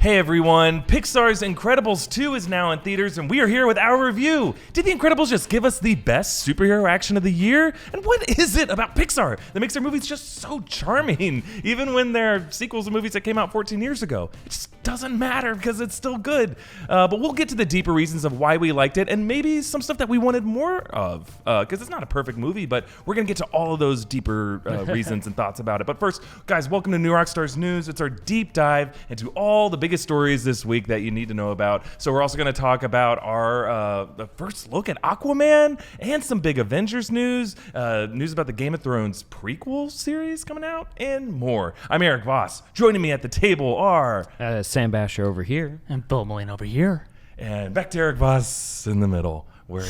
Hey everyone, Pixar's Incredibles 2 is now in theaters and we are here with our review. Did The Incredibles just give us the best superhero action of the year? And what is it about Pixar that makes their movies just so charming? Even when they're sequels to movies that came out 14 years ago. It just doesn't matter because it's still good. But we'll get to the deeper reasons of why we liked it and maybe some stuff that we wanted more of. Because it's not a perfect movie, but we're going to get to all of those deeper reasons and thoughts about it. But first, guys, welcome to New Rockstars News. It's our deep dive into all the biggest stories this week that you need to know about. So we're also going to talk about our the first look at Aquaman and some big Avengers news, news about the Game of Thrones prequel series coming out, and more. I'm Erik Voss. Joining me at the table are Sam Bashor over here. And Bill Molina over here. And back to Erik Voss in the middle, where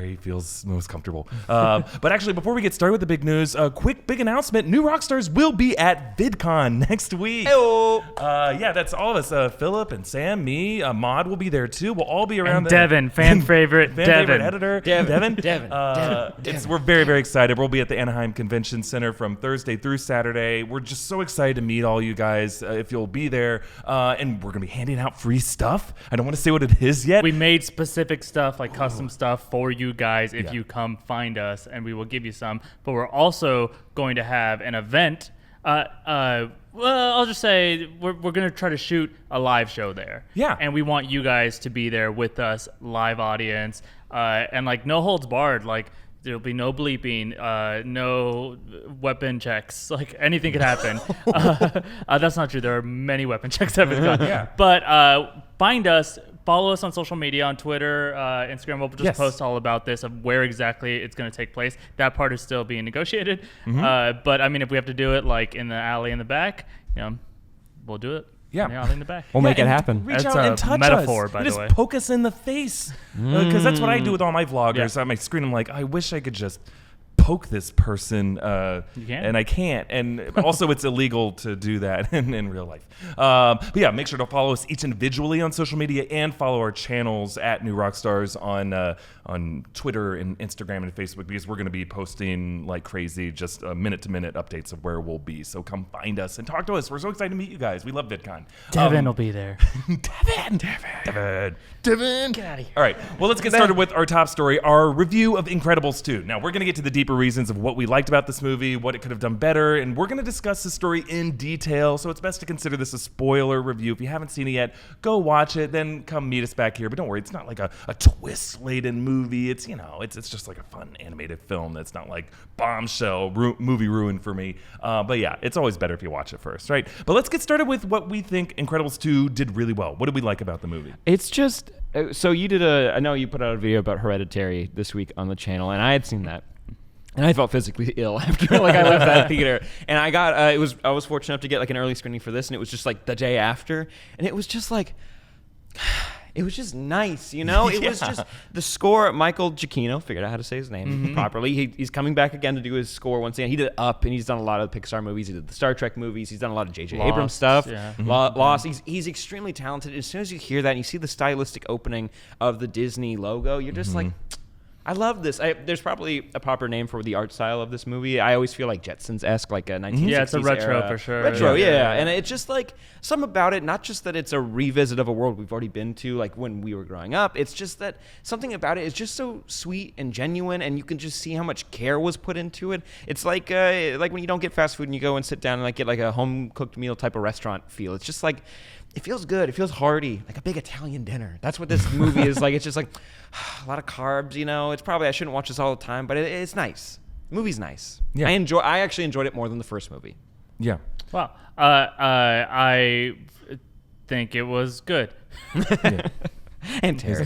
he feels most comfortable. But actually, before we get started with the big news, a quick big announcement. New Rockstars will be at VidCon next week. Hello. Yeah, that's all of us. Filup and Sam, me, Maud will be there too. We'll all be around. And Devin, fan favorite editor. Devin. Devin. We're very, very excited. We'll be at the Anaheim Convention Center from Thursday through Saturday. We're just so excited to meet all you guys if you'll be there. And we're going to be handing out free stuff. I don't want to say what it is yet. We made specific stuff, like custom stuff for you guys if you come find us, and we will give you some. But we're also going to have an event. Well, I'll just say we're going to try to shoot a live show there. Yeah. And we want you guys to be there with us, live audience, and like no holds barred. Like there'll be no bleeping, no weapon checks. Like anything could happen. That's not true. There are many weapon checks that have been done. Yeah. But find us. Follow us on social media, on Twitter, Instagram. We'll just post all about this, of where exactly it's going to take place. That part is still being negotiated. But, I mean, if we have to do it, like, in the alley in the back, we'll do it. Yeah. In the alley in the back. We'll make it happen. Reach That's out a and touch metaphor, us. by You the way. just poke us in the face. Because that's what I do with all my vloggers. Yeah. On my screen, I'm like, I wish I could just poke this person. You can? And I can't. And also, it's illegal to do that in real life. But yeah, make sure to follow us each individually on social media and follow our channels at New Rockstars on Twitter and Instagram and Facebook, because we're going to be posting like crazy, just minute-to-minute updates of where we'll be. So come find us and talk to us. We're so excited to meet you guys. We love VidCon. Devin will be there. Devin. Get out of here. All right. Well, let's get started with our top story, our review of Incredibles 2. Now, we're going to get to the deeper reasons of what we liked about this movie, what it could have done better, and we're going to discuss the story in detail. So it's best to consider this a spoiler review. If you haven't seen it yet, go watch it, then come meet us back here. But don't worry, it's not like a twist-laden movie. It's, it's just like a fun animated film that's not like bombshell movie ruin for me. But yeah, it's always better if you watch it first, right? But let's get started with what we think Incredibles 2 did really well. What did we like about the movie? It's just so you did I know you put out a video about Hereditary this week on the channel, and I had seen that. And I felt physically ill after I left that theater. And I got I was fortunate enough to get like an early screening for this, and it was just like the day after, and it was just like it was just nice, It was just the score. Michael Giacchino figured out how to say his name properly. He's coming back again to do his score once again. He did Up, and he's done a lot of Pixar movies. He did the Star Trek movies. He's done a lot of J.J. Abrams stuff. Yeah. Lost. He's extremely talented. As soon as you hear that and you see the stylistic opening of the Disney logo, you're just like, I love this. There's probably a proper name for the art style of this movie. I always feel like Jetsons-esque, like a 1960s Yeah, it's a retro era. for sure. Retro, yeah. And it's just like something about it, not just that it's a revisit of a world we've already been to, like when we were growing up. It's just that something about it is just so sweet and genuine, and you can just see how much care was put into it. It's like when you don't get fast food and you go and sit down and like get like a home-cooked meal type of restaurant feel. It's just like, it feels good. It feels hearty, like a big Italian dinner. That's what this movie is like. It's just like a lot of carbs, It's probably, I shouldn't watch this all the time, but it's nice. The movie's nice. Yeah. I actually enjoyed it more than the first movie. Yeah. Wow. I think it was good. And Terry.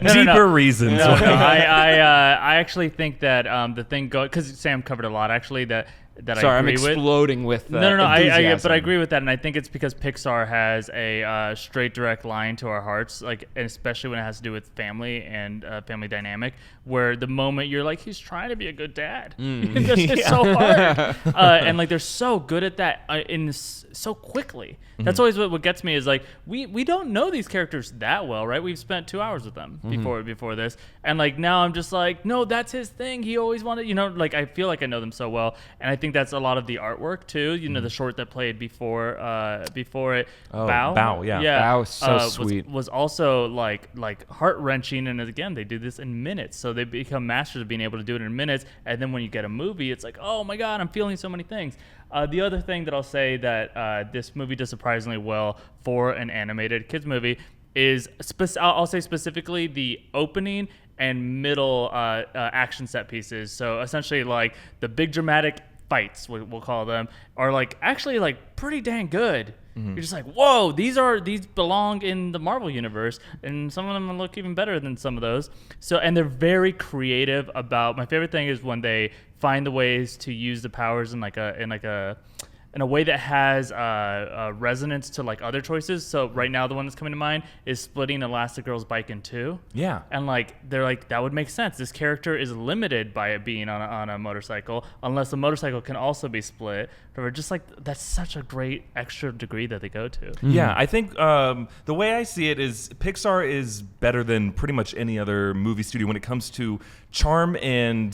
Deeper reasons. No, I actually think that the thing because Sam covered a lot actually that Sorry, I I'm agree with. exploding with No. But I agree with that, and I think it's because Pixar has a straight, direct line to our hearts, like, and especially when it has to do with family and family dynamic, where the moment you're like, he's trying to be a good dad, it's so hard, and like they're so good at that so quickly. That's always what gets me is like we don't know these characters that well, right? We've spent 2 hours with them before this, and like now I'm just like, no, that's his thing. He always wanted, like I feel like I know them so well, and I think think that's a lot of the artwork too. You know, the short that played before it, Bao, yeah. Bao was so sweet. Was also like heart wrenching, and again, they do this in minutes, so they become masters of being able to do it in minutes. And then when you get a movie, it's like, oh my god, I'm feeling so many things. The other thing that I'll say that this movie does surprisingly well for an animated kids movie is I'll say specifically the opening and middle action set pieces. So essentially, like the big dramatic fights, we'll call them, are like actually like pretty dang good. You're just like, whoa, these belong in the Marvel universe, and some of them look even better than some of those. So, and they're very creative about. My favorite thing is when they find the ways to use the powers in a way that has resonance to like other choices. So right now, the one that's coming to mind is splitting Elastigirl's bike in two. Yeah. And like they're like, that would make sense. This character is limited by it being on a motorcycle, unless the motorcycle can also be split. Or just like that's such a great extra degree that they go to. Yeah, I think the way I see it is Pixar is better than pretty much any other movie studio when it comes to charm and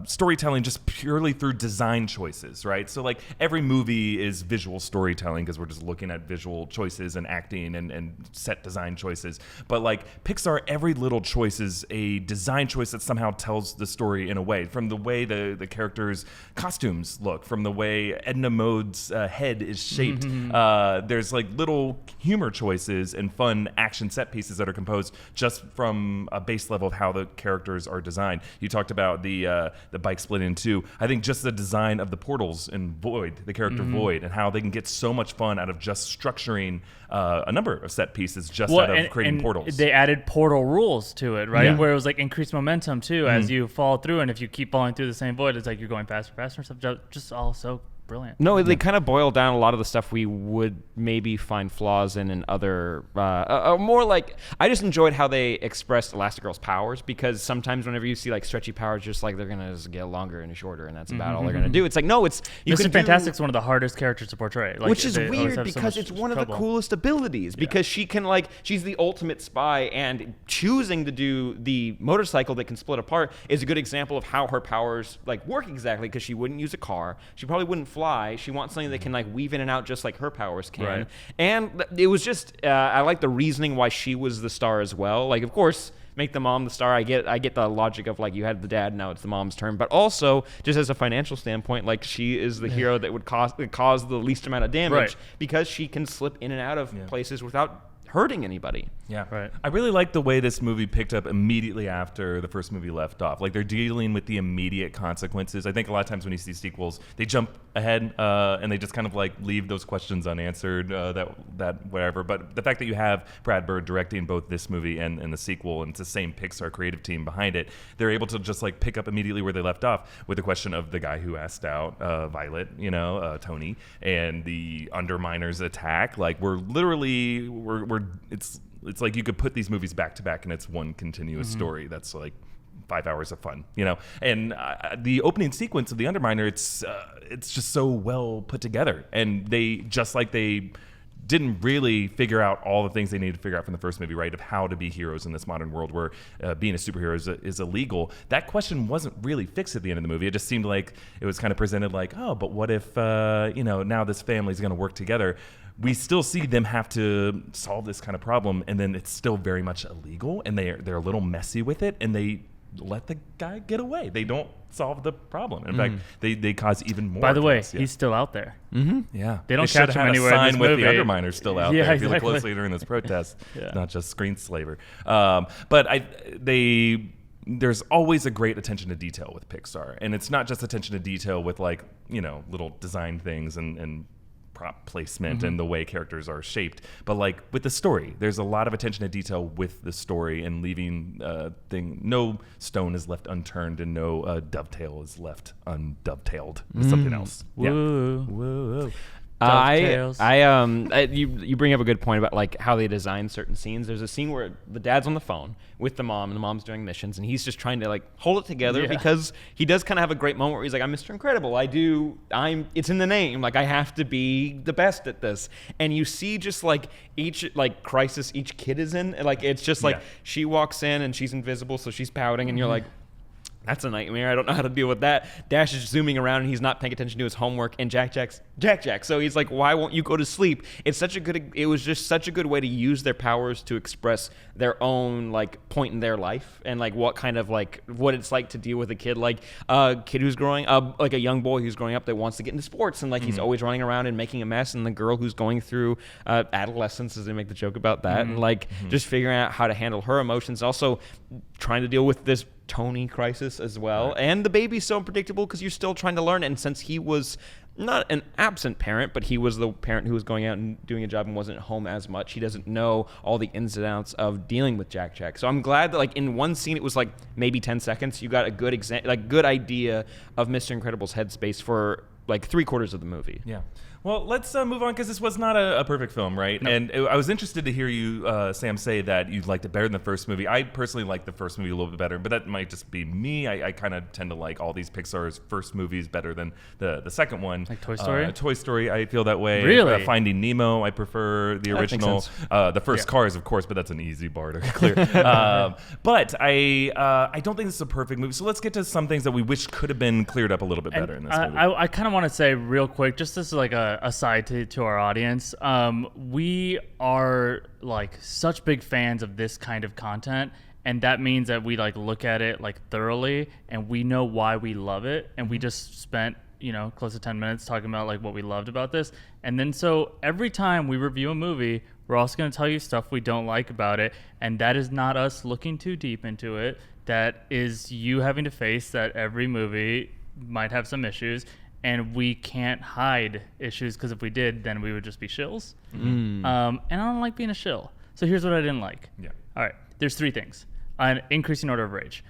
storytelling, just purely through design choices, right? So like every movie is visual storytelling because we're just looking at visual choices and acting and set design choices. But like Pixar, every little choice is a design choice that somehow tells the story in a way. From the way the characters' costumes look, from the way Edna Mode's head is shaped. There's like little humor choices and fun action set pieces that are composed just from a base level of how the characters are designed. You talked about the bike split in two. I think just the design of the portals in Void, the character Void, and how they can get so much fun out of just structuring a number of set pieces just out of creating portals. They added portal rules to it, right? Yeah. Where it was like increased momentum too as you fall through, and if you keep falling through the same void, it's like you're going faster and stuff. Just all so brilliant. No, they kind of boil down a lot of the stuff we would maybe find flaws in other, more like, I just enjoyed how they expressed Elastigirl's powers, because sometimes whenever you see like stretchy powers, just like they're going to just get longer and shorter, and that's about all they're going to do. It's like, no, it's... Mr. Fantastic's one of the hardest characters to portray. Like, which is weird because it's one of the coolest abilities, because she can like, she's the ultimate spy, and choosing to do the motorcycle that can split apart is a good example of how her powers like work exactly, because she wouldn't use a car. She probably wouldn't fly. She wants something that can like weave in and out just like her powers can. Right. And it was just I like the reasoning why she was the star as well. Like, of course, make the mom the star. I get the logic of like, you had the dad, now it's the mom's turn. But also, just as a financial standpoint, like she is the hero that would cause the least amount of damage, because she can slip in and out of places without hurting anybody. Yeah, right. I really like the way this movie picked up immediately after the first movie left off. Like, they're dealing with the immediate consequences. I think a lot of times when you see sequels, they jump ahead and they just kind of like leave those questions unanswered, that whatever. But the fact that you have Brad Bird directing both this movie and the sequel, and it's the same Pixar creative team behind it, they're able to just like pick up immediately where they left off with the question of the guy who asked out Violet, Tony, and the Underminer's attack. Like, we're it's like you could put these movies back to back and it's one continuous story that's like 5 hours of fun, and the opening sequence of the Underminer, it's just so well put together, and they didn't really figure out all the things they needed to figure out from the first movie, right, of how to be heroes in this modern world where being a superhero is illegal. That question wasn't really fixed at the end of the movie. It just seemed like it was kind of presented like, oh, but what if now this family's going to work together. We still see them have to solve this kind of problem, and then it's still very much illegal, and they're a little messy with it, and they let the guy get away. They don't solve the problem. In fact, they cause even more. By the way, he's still out there. Yeah, they don't catch him anywhere in this with movie. The Underminer's still out there. If you look closely during this protest, not just screenslaver. There's always a great attention to detail with Pixar, and it's not just attention to detail with like little design things and prop placement and the way characters are shaped, but like with the story, there's a lot of attention to detail with the story, and leaving no stone is left unturned, and no dovetail is left undovetailed with something else. Woo. Woo. You bring up a good point about like how they design certain scenes. There's a scene where the dad's on the phone with the mom, and the mom's doing missions, and he's just trying to like hold it together because he does kind of have a great moment where he's like, I'm Mr. Incredible. It's in the name. Like, I have to be the best at this. And you see just like each like crisis each kid is in. Like, it's just like she walks in and she's invisible, so she's pouting, and you're like, That's a nightmare. I don't know how to deal with that. Dash is zooming around and he's not paying attention to his homework. And Jack's Jack. So he's like, why won't you go to sleep? It was just such a good way to use their powers to express their own like point in their life and like what kind of like what it's like to deal with a kid like a kid who's growing up, like a young boy who's growing up that wants to get into sports and like he's always running around and making a mess, and the girl who's going through adolescence, as they make the joke about that, and like just figuring out how to handle her emotions, also trying to deal with this Tony crisis as well. Right. And the baby's so unpredictable because you're still trying to learn. And since he was not an absent parent, but he was the parent who was going out and doing a job and wasn't at home as much, he doesn't know all the ins and outs of dealing with Jack. So I'm glad that like in one scene, it was like maybe 10 seconds, you got a good good idea of Mr. Incredible's headspace for like 3/4 of the movie. Yeah. Well, let's move on because this was not a perfect film, right? No. And I was interested to hear you, Sam, say that you liked it better than the first movie. I personally like the first movie a little bit better, but that might just be me. I kind of tend to like all these Pixar's first movies better than the second one. Like Toy Story? Toy Story, I feel that way. Really? Finding Nemo, I prefer the original. The first Cars, of course, but that's an easy bar to clear. But I don't think this is a perfect movie. So let's get to some things that we wish could have been cleared up a little bit better in this movie. I kind of want to say real quick, just as like a aside to our audience, we are like such big fans of this kind of content, and that means that we like look at it like thoroughly and we know why we love it, and we just spent close to 10 minutes talking about like what we loved about this. And then so every time we review a movie, we're also going to tell you stuff we don't like about it, and that is not us looking too deep into it. That is you having to face that every movie might have some issues, and we can't hide issues, because if we did, then we would just be shills. And I don't like being a shill. So here's what I didn't like. Yeah. All right. There's 3 things. An increasing order of rage.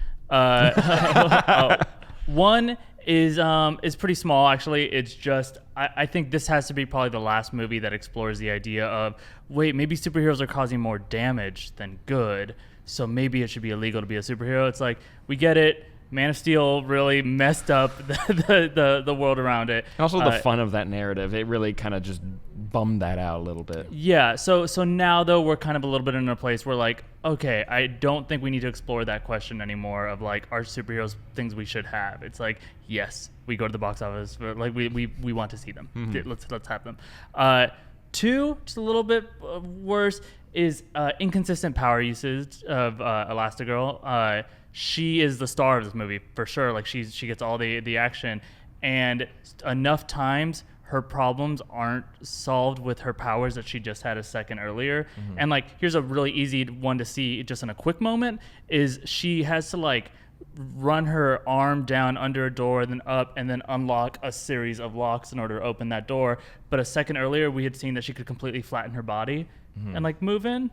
One is pretty small, actually. It's just, I think this has to be probably the last movie that explores the idea of, wait, maybe superheroes are causing more damage than good, so maybe it should be illegal to be a superhero. It's like, we get it. Man of Steel really messed up the world around it. And also the fun of that narrative. It really kind of just bummed that out a little bit. Yeah. So now, though, we're kind of a little bit in a place where, like, okay, I don't think we need to explore that question anymore of, like, are superheroes things we should have? It's like, yes, we go to the box office. But, like, we want to see them. Mm-hmm. Let's have them. 2, just a little bit worse, is inconsistent power usage of Elastigirl. She is the star of this movie for sure. Like she gets all the action, and enough times her problems aren't solved with her powers that she just had a second earlier. Mm-hmm. And like, here's a really easy one to see just in a quick moment, is she has to like run her arm down under a door, then up, and then unlock a series of locks in order to open that door. But a second earlier, we had seen that she could completely flatten her body and like move in.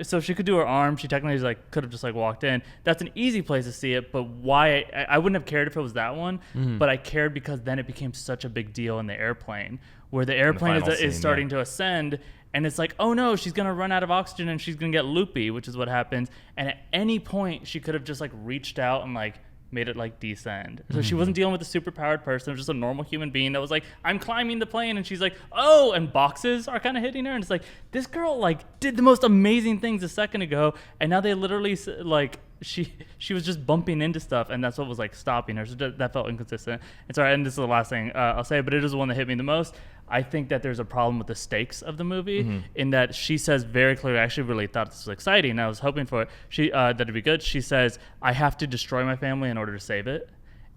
So she could do her arm. She technically could have just like walked in. That's an easy place to see it, but why I wouldn't have cared if it was that one. Mm-hmm. But I cared because then it became such a big deal in the airplane, where the airplane is starting to ascend, and it's like, oh no, she's gonna run out of oxygen and she's gonna get loopy, which is what happens. And at any point, she could have just like reached out and like made it like descend. So she wasn't dealing with a superpowered person. It was just a normal human being that was like, I'm climbing the plane, and she's like, oh, and boxes are kind of hitting her, and it's like, this girl like did the most amazing things a second ago, and now they literally like she was just bumping into stuff, and that's what was like stopping her. So that felt inconsistent. And sorry, and this is the last thing I'll say, but it is the one that hit me the most. I think that there's a problem with the stakes of the movie, in that she says very clearly, I actually really thought this was exciting, and I was hoping for it, that it'd be good. She says, I have to destroy my family in order to save it,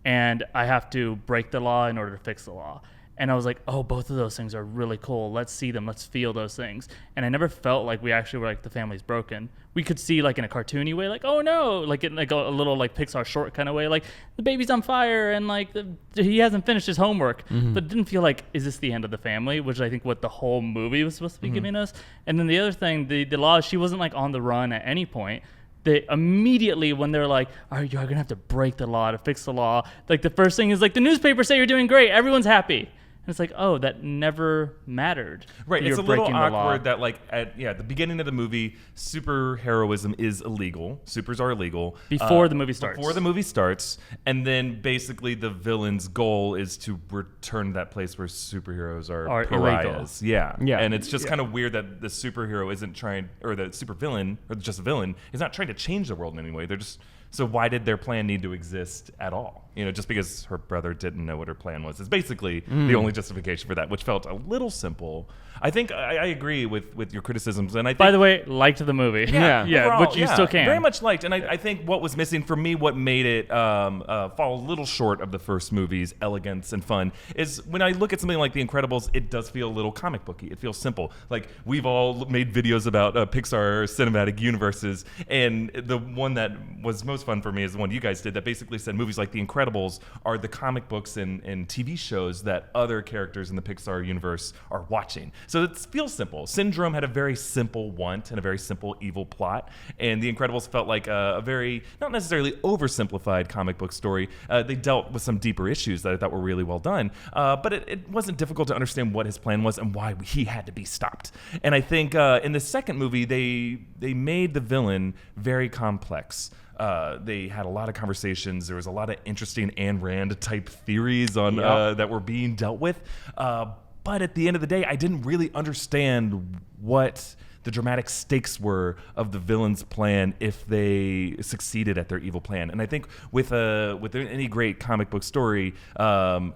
and I have to break the law in order to fix the law. And I was like, oh, both of those things are really cool. Let's see them. Let's feel those things. And I never felt like we actually were like, the family's broken. We could see like in a cartoony way, like, oh no, like in like a little like Pixar short kind of way, like the baby's on fire and like he hasn't finished his homework. But it didn't feel like, is this the end of the family? Which I think what the whole movie was supposed to be giving us. And then the other thing, the law, she wasn't like on the run at any point. They immediately, when they're like, all right, you're going to have to break the law to fix the law. Like the first thing is like, the newspapers say you're doing great. Everyone's happy. And it's like, oh, that never mattered. Right. It's a little awkward that, like, at the beginning of the movie, superheroism is illegal. Supers are illegal. Before the movie starts. Before the movie starts. And then basically the villain's goal is to return that place where superheroes are pariahs. Illegal. Yeah. And it's just kind of weird that the superhero isn't trying, or the supervillain, or just a villain, is not trying to change the world in any way. They're just So why did their plan need to exist at all? Just because her brother didn't know what her plan was is basically the only justification for that, which felt a little simple. I think I agree with your criticisms, and I think, by the way, liked the movie. Yeah. overall, which you still can. very much liked, and I think what was missing for me, what made it fall a little short of the first movie's elegance and fun, is when I look at something like The Incredibles, it does feel a little comic booky. It feels simple. Like, we've all made videos about Pixar cinematic universes, and the one that was most fun for me is the one you guys did that basically said movies like The Incredibles are the comic books and TV shows that other characters in the Pixar universe are watching. So it feels simple. Syndrome had a very simple want and a very simple evil plot, and The Incredibles felt like a very, not necessarily oversimplified comic book story. They dealt with some deeper issues that I thought were really well done, but it wasn't difficult to understand what his plan was and why he had to be stopped. And I think in the second movie, they made the villain very complex. They had a lot of conversations. There was a lot of interesting Ayn Rand type theories on that were being dealt with. But at the end of the day, I didn't really understand what the dramatic stakes were of the villain's plan if they succeeded at their evil plan. And I think with any great comic book story, in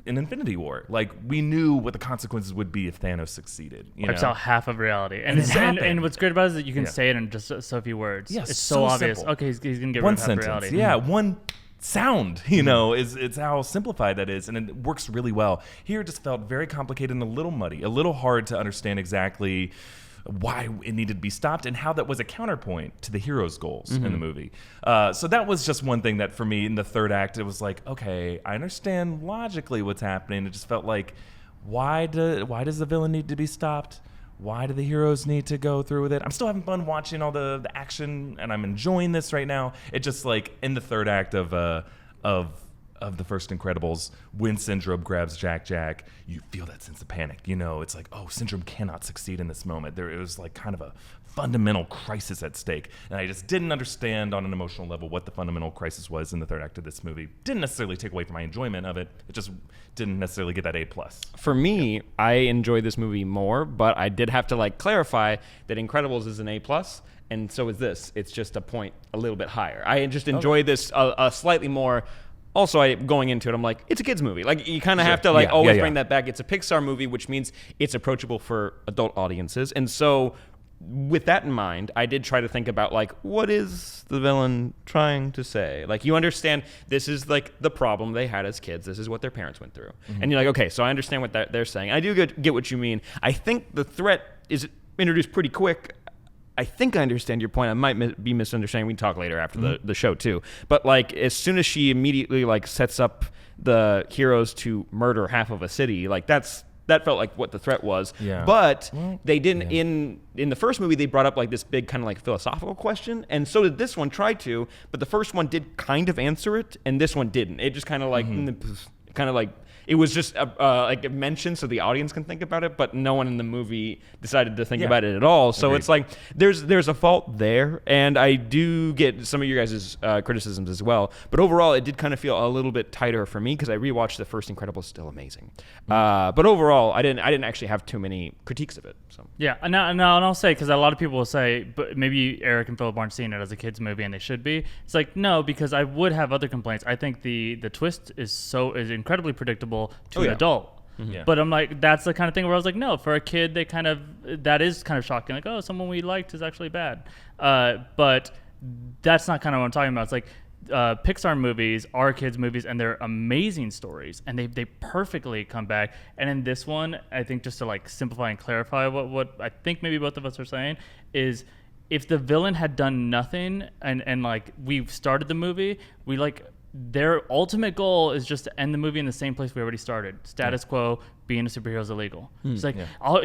Infinity War, like, we knew what the consequences would be if Thanos succeeded. Wipes out half of reality. And what's great about it is that you can say it in just so few words. Yeah, it's so obvious. simple. Okay, he's going to get One rid of half of sentence. reality. Yeah, one sound, it's how simplified that is, and it works really well. Here it just felt very complicated and a little muddy, a little hard to understand exactly why it needed to be stopped and how that was a counterpoint to the hero's goals in the movie. So that was just one thing that for me in the third act, it was like, okay, I understand logically what's happening. It just felt like, why does the villain need to be stopped? Why do the heroes need to go through with it? I'm still having fun watching all the action, and I'm enjoying this right now. It just, like, in the third act of the first Incredibles, when Syndrome grabs Jack, you feel that sense of panic. It's like, oh, Syndrome cannot succeed in this moment. It was like kind of a fundamental crisis at stake. And I just didn't understand on an emotional level what the fundamental crisis was in the third act of this movie. Didn't necessarily take away from my enjoyment of it. It just didn't necessarily get that A+. For me, I enjoyed this movie more, but I did have to clarify that Incredibles is an A+, and so is this. It's just a point a little bit higher. I just enjoyed this slightly more. Also, going into it, I'm like, it's a kid's movie. Like, you kind of have to always bring that back. It's a Pixar movie, which means it's approachable for adult audiences. And so, with that in mind, I did try to think about, what is the villain trying to say? You understand this is, the problem they had as kids. This is what their parents went through. Mm-hmm. And you're like, okay, so I understand what they're saying. I do get what you mean. I think the threat is introduced pretty quick. I think I understand your point. I might be misunderstanding. We can talk later after the show, too. But, as soon as she immediately, sets up the heroes to murder half of a city, that felt like what the threat was. Yeah. But they didn't, in the first movie, they brought up, this big kind of, philosophical question, and so did this one try to, but the first one did kind of answer it, and this one didn't. It just kind of, it was just mentioned so the audience can think about it, but no one in the movie decided to think about it at all. So Agreed. It's like there's a fault there, and I do get some of your guys' criticisms as well. But overall, it did kind of feel a little bit tighter for me because I rewatched the first Incredibles, still amazing. But overall, I didn't actually have too many critiques of it. So yeah, and I'll say, because a lot of people will say, but maybe Erik and Filup aren't seeing it as a kids movie, and they should be. It's like, no, because I would have other complaints. I think the twist is incredibly predictable to an adult. Mm-hmm. Yeah. But I'm like, that's the kind of thing where I was like, no, for a kid, that is kind of shocking. Like, oh, someone we liked is actually bad. But that's not kind of what I'm talking about. It's like Pixar movies are kids movies, and they're amazing stories, and they perfectly come back. And in this one, I think, just to simplify and clarify what I think maybe both of us are saying is, if the villain had done nothing and we've started the movie, their ultimate goal is just to end the movie in the same place we already started. Status quo, being a superhero is illegal. It's like,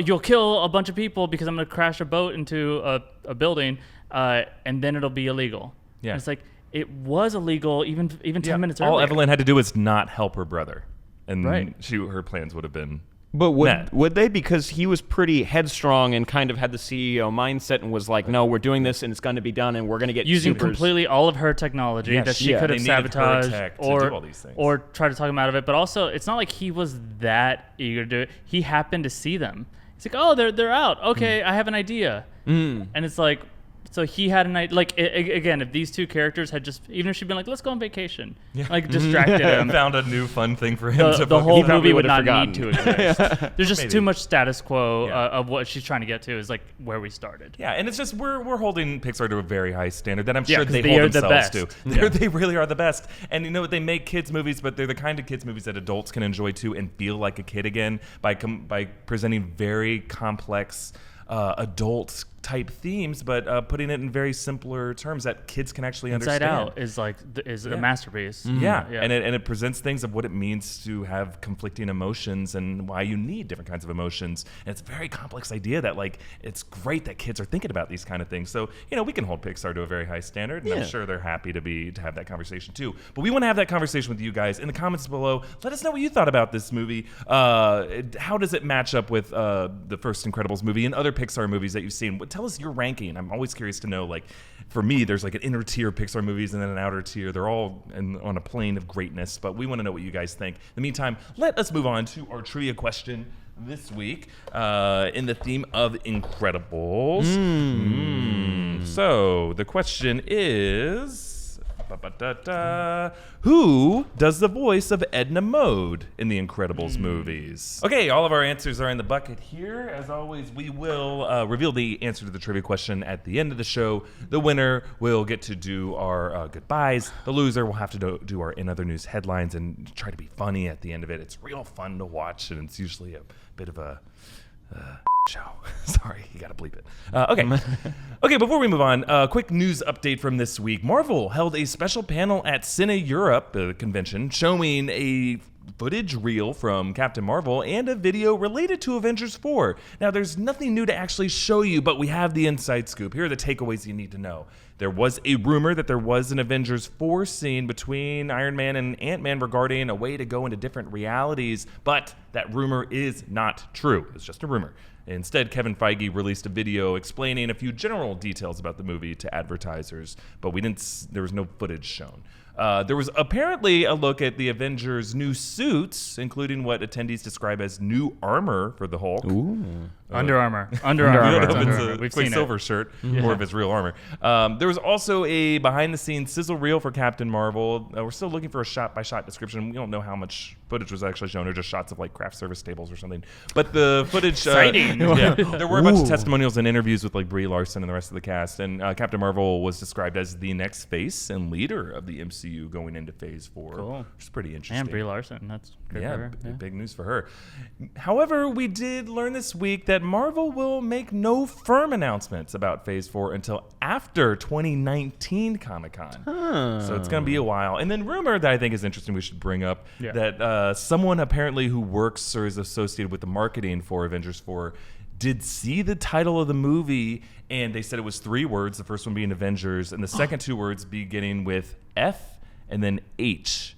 you'll kill a bunch of people because I'm going to crash a boat into a building, and then it'll be illegal. Yeah. And it's like, it was illegal even 10 minutes earlier. All Evelyn had to do was not help her brother. And her plans would have been... But would they? Because he was pretty headstrong and kind of had the CEO mindset and was like, no, we're doing this and it's going to be done and we're going to get using completely all of her technology that she could have sabotaged or try to talk him out of it. But also, it's not like he was that eager to do it. He happened to see them. He's like, oh, they're out. Okay, I have an idea. And it's like, So he had an idea. Like again, if these two characters had just, even if she'd been like, "Let's go on vacation," like distracted him, found a new fun thing for him. the whole movie would not forgotten. need to exist. There's just Maybe. too much status quo Yeah. of what she's trying to get to. Is like where we started. Yeah, and it's just we're holding Pixar to a very high standard that I'm Yeah, sure 'cause they they hold are the themselves best. to. They really are the best. And you know what? They make kids movies, but they're the kind of kids movies that adults can enjoy too and feel like a kid again by presenting very complex adult type themes, but putting it in very simpler terms that kids can actually Inside understand. Out is like is Yeah. a masterpiece. Yeah, and it presents things of what it means to have conflicting emotions and why you need different kinds of emotions. And it's a very complex idea that like it's great that kids are thinking about these kind of things. So we can hold Pixar to a very high standard, and I'm sure they're happy to have that conversation too. But we want to have that conversation with you guys in the comments below. Let us know what you thought about this movie. How does it match up with the first Incredibles movie and other Pixar movies that you've seen? Tell us your ranking. I'm always curious to know. Like, for me, there's like an inner tier Pixar movies and then an outer tier. They're all on a plane of greatness, but we want to know what you guys think. In the meantime, let us move on to our trivia question this week in the theme of Incredibles. So the question is... Who does the voice of Edna Mode in the Incredibles movies? Okay, all of our answers are in the bucket here. As always, we will reveal the answer to the trivia question at the end of the show. The winner will get to do our goodbyes. The loser will have to do our In Other News headlines and try to be funny at the end of it. It's real fun to watch, and it's usually a bit of a... show. Sorry, you gotta bleep it. Okay, before we move on, a quick news update from this week. Marvel held a special panel at Cine Europe convention showing a footage reel from Captain Marvel and a video related to Avengers 4. Now, there's nothing new to actually show you, but we have the inside scoop. Here are the takeaways you need to know. There was a rumor that there was an Avengers 4 scene between Iron Man and Ant-Man regarding a way to go into different realities, but that rumor is not true. It's just a rumor. Instead, Kevin Feige released a video explaining a few general details about the movie to advertisers, but there was no footage shown. There was apparently a look at the Avengers' new suits, including what attendees describe as new armor for the Hulk. Ooh. Under Armour. We don't know if it's a We've seen Silver it. shirt or if it's real armor. There was also a behind-the-scenes sizzle reel for Captain Marvel. We're still looking for a shot-by-shot description. We don't know how much footage was actually shown, or just shots of like craft service tables or something. But the footage, Exciting. there were a bunch of testimonials and interviews with like Brie Larson and the rest of the cast. And Captain Marvel was described as the next face and leader of the MCU going into Phase 4, Cool. which is pretty interesting. And Brie Larson. That's good for her. Big news for her. However, we did learn this week that Marvel will make no firm announcements about Phase 4 until after 2019 Comic-Con. So it's going to be a while. And then rumor that I think is interesting we should bring up, that someone apparently who works or is associated with the marketing for Avengers 4 did see the title of the movie, and they said it was 3 words, the first one being Avengers, and the second 2 words beginning with F and then H.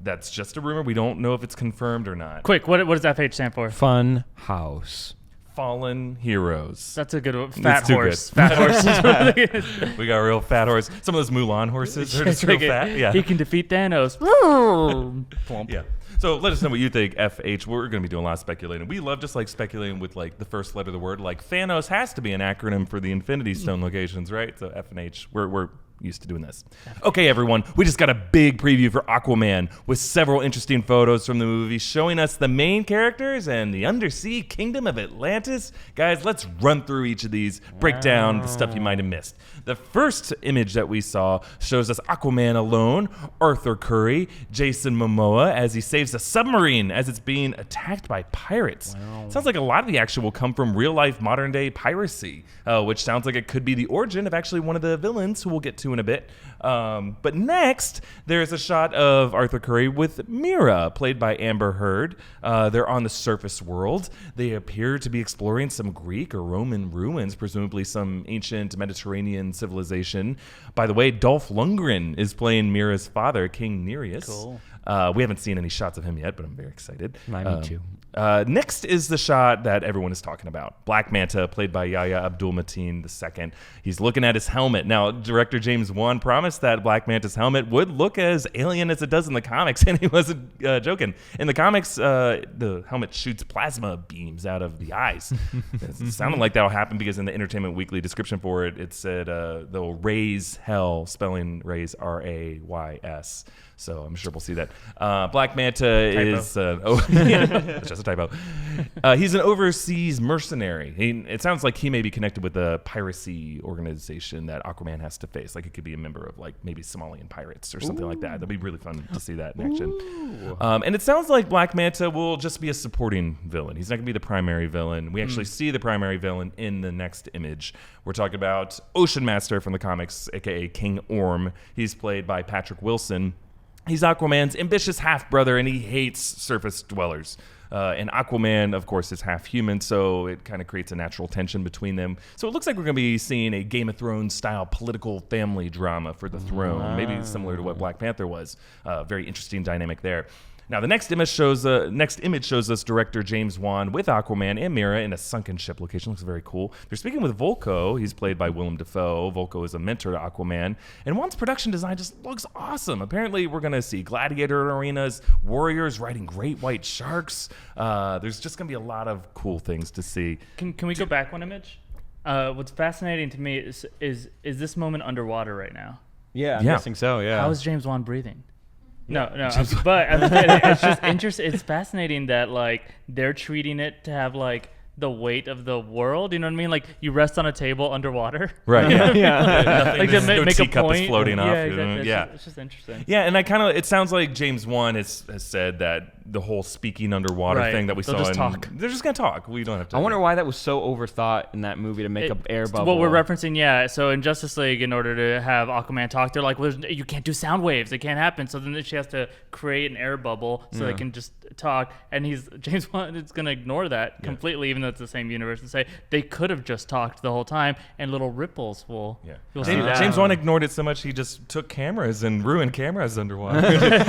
That's just a rumor. We don't know if it's confirmed or not. Quick, what does FH stand for? Fun House. Fallen Heroes. That's a good one. Fat too horse. good. Fat horse is really good. We got a real fat horse. Some of those Mulan horses are just real fat. Yeah. He can defeat Thanos. Plump. Yeah. So let us know what you think, FH. We're going to be doing a lot of speculating. We love just like speculating with like the first letter of the word. Like Thanos has to be an acronym for the Infinity Stone locations, right? So F and H. We're used to doing this. Okay, everyone. We just got a big preview for Aquaman with several interesting photos from the movie showing us the main characters and the undersea kingdom of Atlantis. Guys, let's run through each of these, break down the stuff you might have missed. The first image that we saw shows us Aquaman alone, Arthur Curry, Jason Momoa as he saves a submarine as it's being attacked by pirates. Sounds like a lot of the action will come from real-life modern-day piracy, which sounds like it could be the origin of actually one of the villains who we'll get to in a bit. But next, there's a shot of Arthur Curry with Mira, played by Amber Heard. They're on the surface world. They appear to be exploring some Greek or Roman ruins, presumably some ancient Mediterranean civilization. By the way, Dolph Lundgren is playing Mira's father, King Nereus. Cool. We haven't seen any shots of him yet, but I'm very excited. Me too. Next is the shot that everyone is talking about. Black Manta, played by Yahya Abdul-Mateen II. He's looking at his helmet. Now, director James Wan promised that Black Manta's helmet would look as alien as it does in the comics, and he wasn't joking. In the comics, the helmet shoots plasma beams out of the eyes. It sounded like that'll happen because in the Entertainment Weekly description for it, it said they'll raise hell, spelling raise R-A-Y-S. So I'm sure we'll see that. Black Manta is it's just a typo. He's an overseas mercenary. It sounds like he may be connected with the piracy organization that Aquaman has to face. Like it could be a member of like maybe Somalian pirates or something like that. That'd be really fun to see that in action. And it sounds like Black Manta will just be a supporting villain. He's not going to be the primary villain. We actually see the primary villain in the next image. We're talking about Ocean Master from the comics, aka King Orm. He's played by Patrick Wilson. He's Aquaman's ambitious half-brother, and he hates surface dwellers. And Aquaman, of course, is half human, so it kind of creates a natural tension between them. So it looks like we're going to be seeing a Game of Thrones-style political family drama for the throne, maybe similar to what Black Panther was. Very interesting dynamic there. Now, the next image shows us director James Wan with Aquaman and Mera in a sunken ship location. Looks very cool. They're speaking with Volko. He's played by Willem Dafoe. Volko is a mentor to Aquaman. And Wan's production design just looks awesome. Apparently, we're going to see gladiator arenas, warriors riding great white sharks. There's just going to be a lot of cool things to see. Can we go back one image? What's fascinating to me is this moment underwater right now? Yeah, I'm guessing so, yeah. How is James Wan breathing? No, but I mean, it's just interesting. It's fascinating that like they're treating it to have like the weight of the world. You know what I mean? Like you rest on a table underwater. Right. Yeah. Like to no make a teacup point. is floating off. Yeah, exactly. Yeah. It's just interesting. Yeah, and it sounds like James Wan has said that the whole speaking underwater thing that we They'll saw. just talk. They're just gonna talk. We don't have to. I wonder why that was so overthought in that movie to make an air bubble. What we're referencing, yeah. So in Justice League, in order to have Aquaman talk, they're like, well, you can't do sound waves. It can't happen. So then she has to create an air bubble so they can just talk. And James Wan is going to ignore that completely, even though it's the same universe, and say they could have just talked the whole time, and little ripples will. Yeah. You'll see that. James Wan ignored it so much he just took cameras and ruined cameras underwater.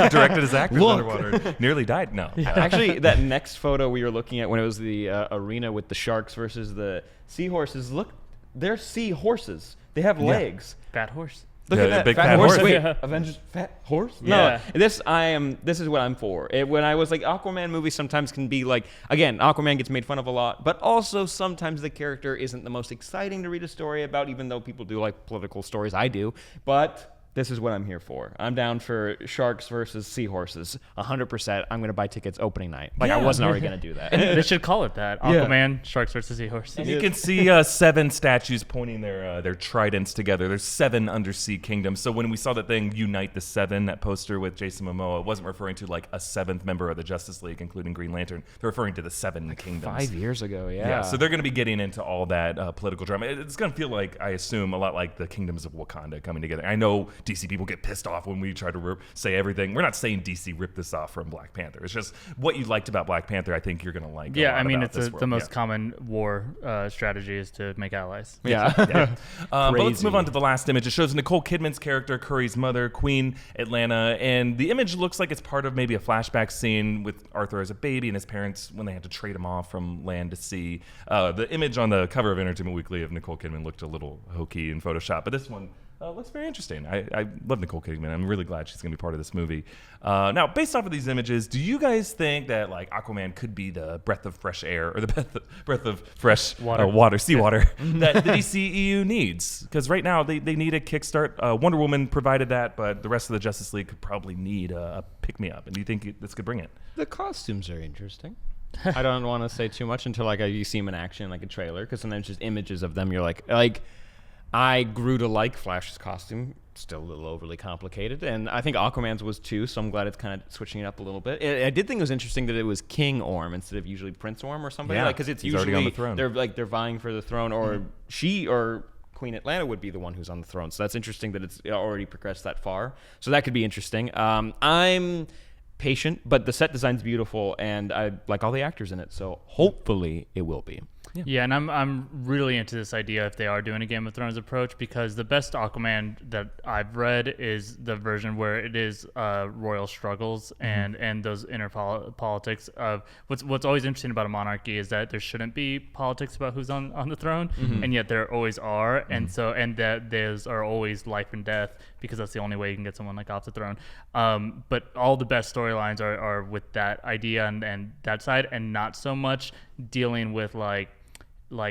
Directed his actors underwater. Nearly died. No. Actually, that next photo we were looking at when it was the arena with the sharks versus the seahorses, look, they're seahorses. They have legs. Fat horse. Look at that big fat horse. Wait, Yeah. Avengers fat horse? Yeah. No, this is what I'm for. When I was like, Aquaman movies sometimes can be like, again, Aquaman gets made fun of a lot, but also sometimes the character isn't the most exciting to read a story about, even though people do like political stories. I do, but this is what I'm here for. I'm down for sharks versus seahorses. 100%. I'm going to buy tickets opening night. Like, I wasn't already going to do that. They should call it that. Aquaman, Sharks versus Seahorses. And you can see 7 statues pointing their tridents together. There's 7 undersea kingdoms. So when we saw that thing Unite the 7, that poster with Jason Momoa, it wasn't referring to like a 7th member of the Justice League, including Green Lantern. They're referring to the 7 kingdoms. 5 years ago, Yeah, so they're going to be getting into all that political drama. It's going to feel like, I assume, a lot like the kingdoms of Wakanda coming together. I know DC people get pissed off when we try to say everything. We're not saying DC ripped this off from Black Panther. It's just what you liked about Black Panther, I think you're going to like. Yeah, I mean, it's the most common war strategy is to make allies. But let's move on to the last image. It shows Nicole Kidman's character, Curry's mother, Queen Atlanta, and the image looks like it's part of maybe a flashback scene with Arthur as a baby and his parents when they had to trade him off from land to sea. The image on the cover of Entertainment Weekly of Nicole Kidman looked a little hokey in Photoshop, but this one looks very interesting. I love Nicole Kidman. I'm really glad she's going to be part of this movie. Now, based off of these images, do you guys think that like Aquaman could be the breath of fresh air or the breath of fresh seawater that the DCEU needs? Because right now they need a kickstart. Wonder Woman provided that, but the rest of the Justice League could probably need a pick-me-up. And do you think this could bring it? The costumes are interesting. I don't want to say too much until like you see them in action, like a trailer, because sometimes just images of them, you're like. I grew to like Flash's costume, still a little overly complicated, and I think Aquaman's was too, so I'm glad it's kind of switching it up a little bit. I did think it was interesting that it was King Orm instead of usually Prince Orm or somebody, because it's he's usually already on the throne. They're vying for the throne, or she or Queen Atlanta would be the one who's on the throne. So that's interesting that it's already progressed that far. So that could be interesting. I'm patient, but the set design's beautiful, and I like all the actors in it, so hopefully it will be. Yeah, and I'm really into this idea if they are doing a Game of Thrones approach, because the best Aquaman that I've read is the version where it is royal struggles and those inner politics of what's always interesting about a monarchy is that there shouldn't be politics about who's on the throne, and yet there always are, and that those are always life and death, because that's the only way you can get someone like off the throne. But all the best storylines are with that idea and that side, and not so much dealing with like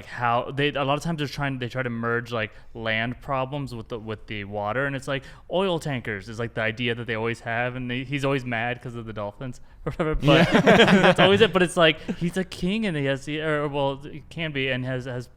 how they a lot of times they try to merge like land problems with the water, and it's like oil tankers is like the idea that they always have, and he's always mad because of the dolphins or whatever, but that's always it. But it's like he's a king, and he can be, and has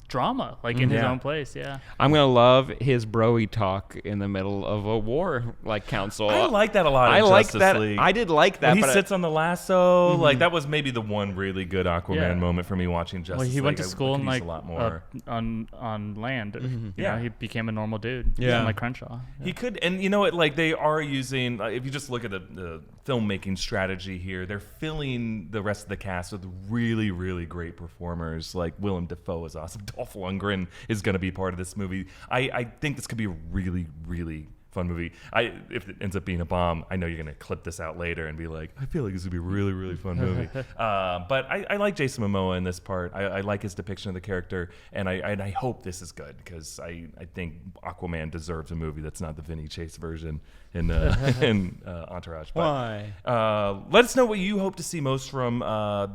drama like in his own place. I'm gonna love his broy talk in the middle of a war like council. I like that a lot. I in like Justice that. League. I did like that. When he but sits on the lasso, like that was maybe the one really good Aquaman moment for me watching Justice Well, he League. went to school I and could use like a lot more. on land. You Yeah. know, he became a normal dude. Yeah. Like Crenshaw. He could, and you know what? Like they are using. If you just look at the filmmaking strategy here, they're filling the rest of the cast with really, really great performers. Like Willem Dafoe is awesome. Dolph Lundgren is going to be part of this movie. I think this could be a really, really fun movie. If it ends up being a bomb, I know you're going to clip this out later and be like, I feel like this would be a really, really fun movie. But I like Jason Momoa in this part. I like his depiction of the character, and I hope this is good, because I think Aquaman deserves a movie that's not the Vinny Chase version in Entourage. Why? Let us know what you hope to see most from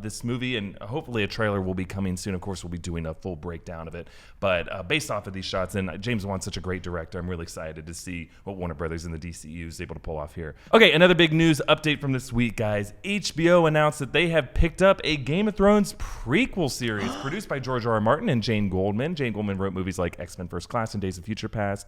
this movie, and hopefully a trailer will be coming soon. Of course, we'll be doing a full breakdown of it. But based off of these shots, and James Wan's such a great director, I'm really excited to see what Warner Brothers and the DCU is able to pull off here. Okay, another big news update from this week, guys. HBO announced that they have picked up a Game of Thrones prequel series produced by George R.R. Martin and Jane Goldman. Jane Goldman wrote movies like X-Men First Class and Days of Future Past,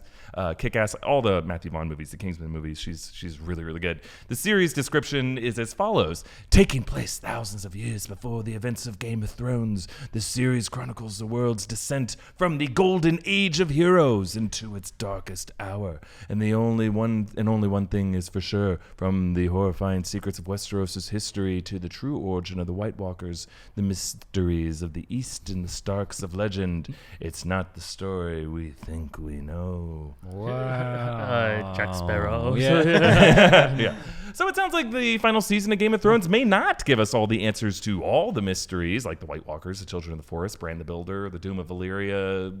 Kick-Ass, all the Matthew Vaughn movies, the Kingsman movies. She's really, really good. The series description is as follows. Taking place thousands of years before the events of Game of Thrones, the series chronicles the world's descent from the golden age of heroes into its darkest hour. And only one thing is for sure, from the horrifying secrets of Westeros' history to the true origin of the White Walkers, the mysteries of the East and the Starks of legend. It's not the story we think we know. Wow. Jack Sparrow. Yeah. So it sounds like the final season of Game of Thrones may not give us all the answers to all the mysteries, like the White Walkers, the Children of the Forest, Bran the Builder, the Doom of Valyria,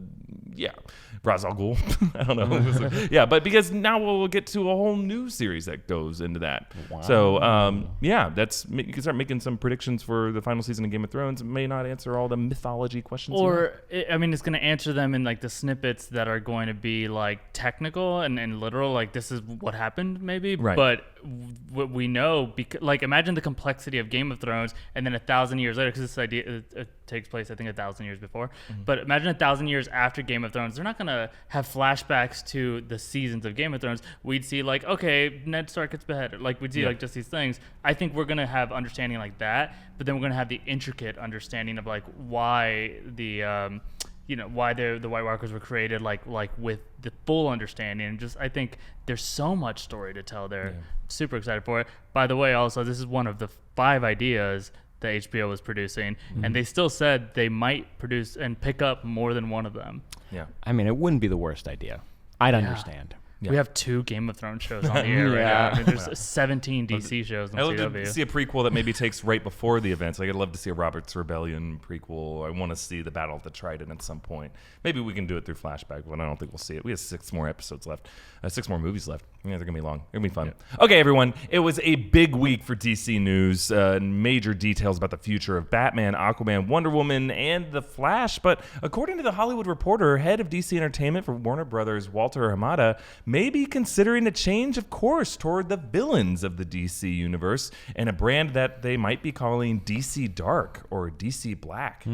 Ra's al Ghul. I don't know. Yeah, but because now we'll get to a whole new series that goes into that. Wow. So, you can start making some predictions for the final season of Game of Thrones. It may not answer all the mythology questions. It's going to answer them in like the snippets that are going to be like technical and literal, like this is what happened maybe. Right. But what we know, like imagine the complexity of Game of Thrones, and then 1,000 years later, because this idea it takes place I think 1,000 years before. But imagine 1,000 years after Game of Thrones, they're not going to have flashbacks to the seasons of Game of Thrones. We'd see like, okay, Ned Stark gets beheaded. Like we'd see like just these things. I think we're going to have understanding like that, but then we're going to have the intricate understanding of like why the why the White Walkers were created, like with the full understanding. And just I think there's so much story to tell there. Super excited for it. By the way, also this is one of the 5 ideas that HBO was producing, and they still said they might produce and pick up more than one of them. Yeah. I mean, it wouldn't be the worst idea. I'd understand. Yeah. We have 2 Game of Thrones shows on the air right now. I mean, there's 17 DC shows on I'd love CW. to see a prequel that maybe takes right before the events. Like I'd love to see a Robert's Rebellion prequel. I want to see the Battle of the Trident at some point. Maybe we can do it through flashback, but I don't think we'll see it. We have 6 more episodes left. 6 more movies left. Yeah, they're going to be long. They're going to be fun. Yeah. Okay, everyone. It was a big week for DC news. Major details about the future of Batman, Aquaman, Wonder Woman, and The Flash. But according to The Hollywood Reporter, head of DC Entertainment for Warner Brothers, Walter Hamada, may be considering a change of course toward the villains of the DC universe and a brand that they might be calling DC Dark or DC Black.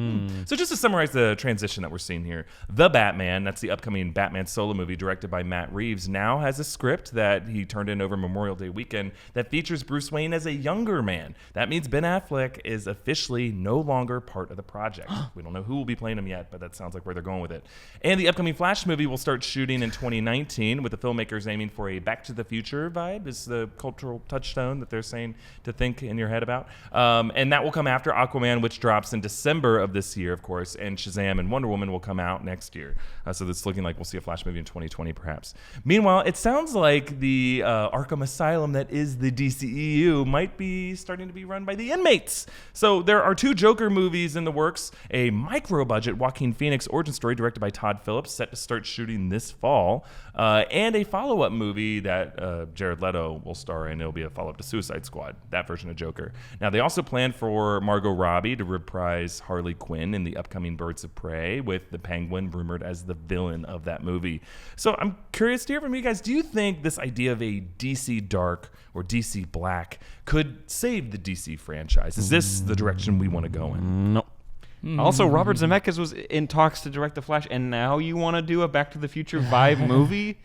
So just to summarize the transition that we're seeing here, The Batman, that's the upcoming Batman solo movie directed by Matt Reeves, now has a script that he turned in over Memorial Day weekend that features Bruce Wayne as a younger man. That means Ben Affleck is officially no longer part of the project. We don't know who will be playing him yet, but that sounds like where they're going with it. And the upcoming Flash movie will start shooting in 2019 with the filmmakers aiming for a Back to the Future vibe is the cultural touchstone that they're saying to think in your head about. And that will come after Aquaman, which drops in December of this year, of course, and Shazam and Wonder Woman will come out next year. So it's looking like we'll see a Flash movie in 2020, perhaps. Meanwhile, it sounds like the Arkham Asylum that is the DCEU might be starting to be run by the inmates. So there are 2 Joker movies in the works, a micro-budget Joaquin Phoenix origin story directed by Todd Phillips, set to start shooting this fall, and a follow-up movie that Jared Leto will star in. It'll be a follow-up to Suicide Squad, that version of Joker. Now, they also plan for Margot Robbie to reprise Harley Quinn in the upcoming Birds of Prey, with the Penguin rumored as the villain of that movie. So I'm curious to hear from you guys. Do you think this idea of a DC Dark or DC Black could save the DC franchise? Is this the direction we want to go in? No. Also, Robert Zemeckis was in talks to direct The Flash, and now you want to do a Back to the Future vibe movie?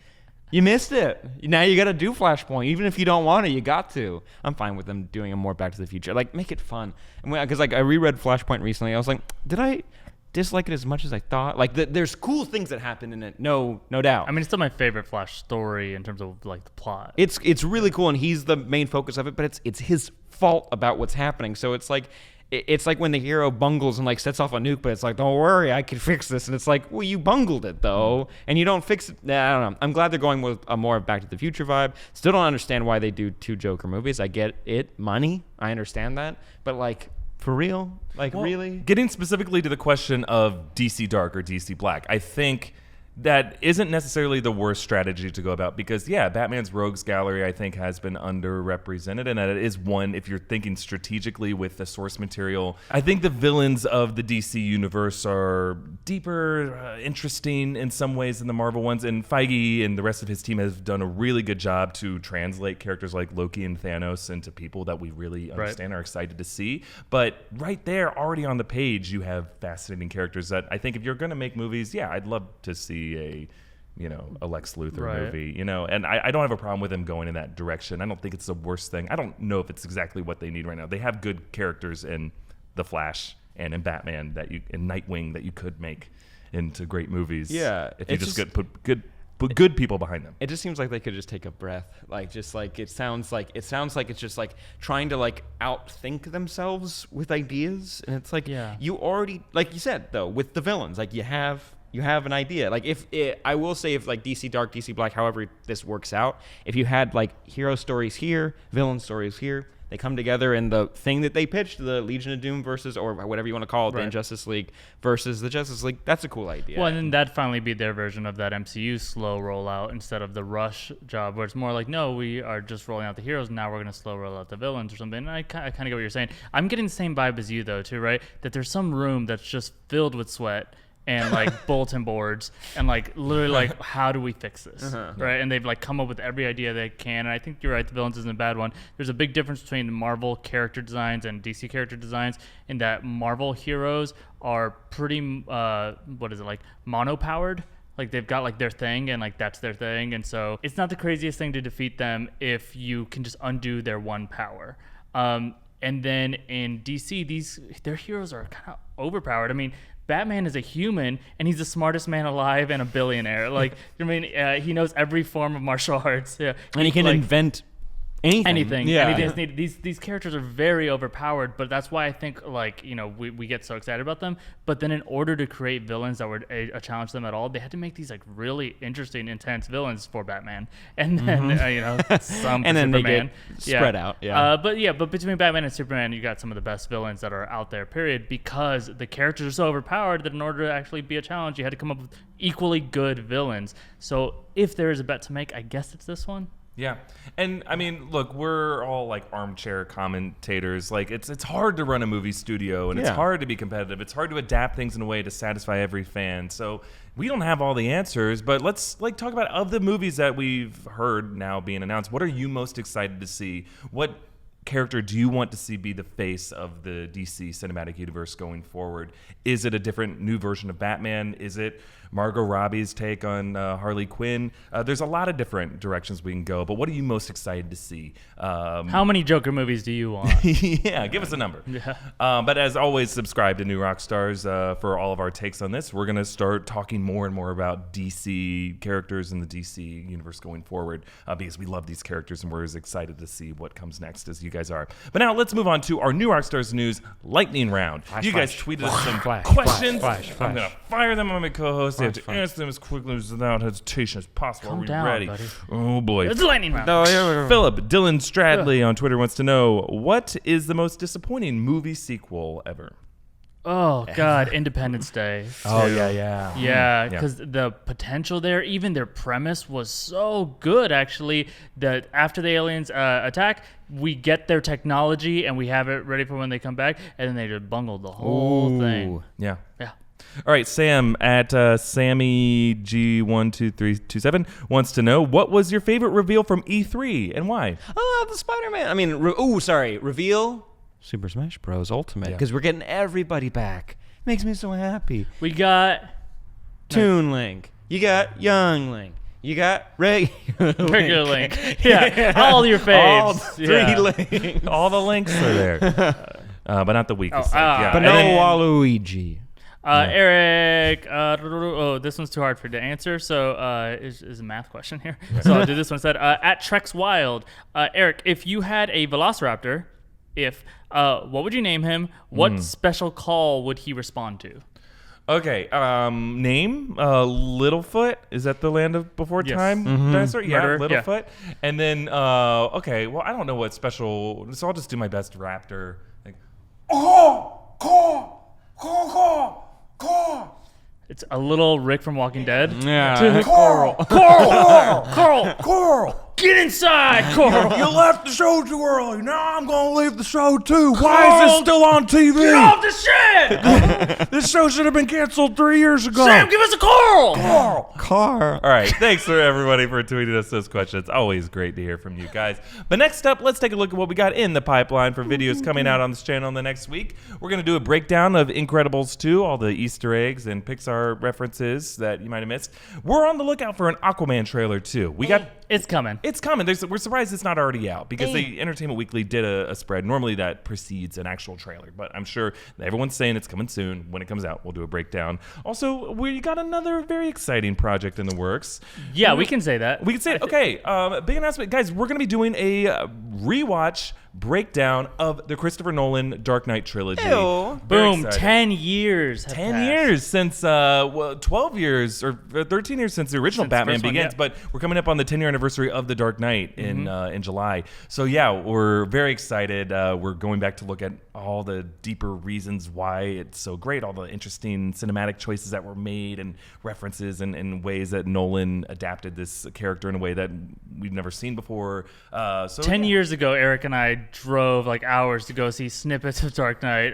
You missed it. Now you got to do Flashpoint. Even if you don't want to, you got to. I'm fine with them doing a more Back to the Future. Like, make it fun. Because I reread Flashpoint recently. I was like, did I dislike it as much as I thought? Like, there's cool things that happen in it. No doubt. I mean, it's still my favorite Flash story in terms of like the plot. It's really cool, and he's the main focus of it. But it's his fault about what's happening. So it's like when the hero bungles and like sets off a nuke, but it's like, don't worry, I can fix this. And it's like, well, you bungled it though, and you don't fix it. Nah, I don't know. I'm glad they're going with a more Back to the Future vibe. Still don't understand why they do 2 Joker movies. I get it, money. I understand that, but like, for real, like, really. Getting specifically to the question of DC Dark or DC Black, I think that isn't necessarily the worst strategy to go about, because Batman's rogues gallery I think has been underrepresented, and that it is one, if you're thinking strategically with the source material. I think the villains of the DC universe are deeper, interesting in some ways than the Marvel ones, and Feige and the rest of his team have done a really good job to translate characters like Loki and Thanos into people that we really understand, are excited to see. But right there, already on the page, you have fascinating characters that I think if you're going to make movies, I'd love to see a Lex Luthor movie, and I don't have a problem with them going in that direction. I don't think it's the worst thing. I don't know if it's exactly what they need right now. They have good characters in The Flash and in Batman and Nightwing that you could make into great movies. Yeah, if you just put good people behind them. It just seems like they could just take a breath. It sounds like it's just like trying to like outthink themselves with ideas, and it's like you already, like you said though, with the villains, like you have an idea. Like I will say if like DC Dark, DC Black, however this works out, if you had like hero stories here, villain stories here, they come together in the thing that they pitched, the Legion of Doom versus, or whatever you want to call it, the Injustice League versus the Justice League. That's a cool idea. Well, and then that'd finally be their version of that MCU slow rollout instead of the rush job, where it's more like, no, we are just rolling out the heroes, and now we're going to slow roll out the villains or something. And I kind of get what you're saying. I'm getting the same vibe as you, though, too, right? That there's some room that's just filled with sweat and like bulletin boards and like literally like, how do we fix this, right? And they've like come up with every idea they can. And I think you're right, the villains isn't a bad one. There's a big difference between Marvel character designs and DC character designs in that Marvel heroes are pretty mono-powered. Like they've got like their thing, and like that's their thing, and so it's not the craziest thing to defeat them if you can just undo their one power. And then in DC, their heroes are kind of overpowered. I mean, Batman is a human, and he's the smartest man alive and a billionaire. Like, he knows every form of martial arts. Yeah. And he can invent anything. Yeah. Anything. These characters are very overpowered, but that's why I think, we get so excited about them. But then in order to create villains that would challenge them at all, they had to make these, really interesting, intense villains for Batman. And then, some and then Superman. They get spread out. Yeah. But between Batman and Superman, you got some of the best villains that are out there, period, because the characters are so overpowered that in order to actually be a challenge, you had to come up with equally good villains. So if there is a bet to make, I guess it's this one. Yeah. And I mean, look, we're all like armchair commentators. Like it's hard to run a movie studio, and it's hard to be competitive. It's hard to adapt things in a way to satisfy every fan. So we don't have all the answers, but let's talk about, of the movies that we've heard now being announced, what are you most excited to see? What character do you want to see be the face of the DC cinematic universe going forward? Is it a different new version of Batman? Is it Margot Robbie's take on Harley Quinn. There's a lot of different directions we can go, but what are you most excited to see? How many Joker movies do you want? Yeah, give us a number. Yeah. But as always, subscribe to New Rockstars for all of our takes on this. We're going to start talking more and more about DC characters in the DC universe going forward because we love these characters and we're as excited to see what comes next as you guys are. But now let's move on to our New Rockstars News lightning round. You guys tweeted us some questions. I'm going to fire them on my co-host. They have to answer them as quickly without hesitation as possible. Calm Are we down, ready? buddy. Oh boy. It's a lightning round. Filup, Dylan Stradley on Twitter wants to know, what is the most disappointing movie sequel ever? Oh, God, Independence Day. Oh, yeah. Yeah, because the potential there, even their premise was so good, actually, that after the aliens attack, we get their technology and we have it ready for when they come back, and then they just bungled the whole thing. Yeah. Yeah. All right, Sam at Sammy G12327 wants to know, what was your favorite reveal from E3 and why? The Spider-Man. I mean, reveal Super Smash Bros. Ultimate, because we're getting everybody back. Makes me so happy. We got Toon Link. You got Young Link. You got regular Link. Yeah, all your faves. All three Links. All the links are there. But not the weakest. But no Waluigi. Eric, this one's too hard for you to answer, so is a math question here. So I'll do this one instead. At Trex Wild, Eric, if you had a Velociraptor, what would you name him? What special call would he respond to? Okay, name Littlefoot. Is that the Land of Before Time dinosaur? Yeah, Murderer. Littlefoot. Yeah. And then okay, well I don't know what special, so I'll just do my best raptor. Like, It's a little Rick from Walking Dead. Yeah. Coral. Get inside, Coral. You left the show too early. Now I'm gonna leave the show too. Why is it still on TV? Get off the shit! This show should have been canceled 3 years ago. Sam, give us a Coral! Car. All right, thanks for everybody for tweeting us those questions. Always great to hear from you guys. But next up, let's take a look at what we got in the pipeline for videos coming out on this channel in the next week. We're going to do a breakdown of Incredibles 2, all the Easter eggs and Pixar references that you might have missed. We're on the lookout for an Aquaman trailer too. It's coming. It's coming. We're surprised it's not already out because the Entertainment Weekly did a spread. Normally that precedes an actual trailer, but I'm sure everyone's saying it's coming soon. When it comes out, we'll do a breakdown. Also, we got another very exciting project in the works. Yeah, we can say that. We can say it. Okay, big announcement. Guys, we're going to be doing a rewatch breakdown of the Christopher Nolan Dark Knight trilogy. Ew. Boom, 10 years. 10 years since, 12 years or 13 years since the original Batman Begins, but we're coming up on the 10-year anniversary of The Dark Knight in July. So yeah, we're very excited. We're going back to look at all the deeper reasons why it's so great, all the interesting cinematic choices that were made and references and ways that Nolan adapted this character in a way that we've never seen before. 10 years ago, Eric and I drove like hours to go see snippets of Dark Knight.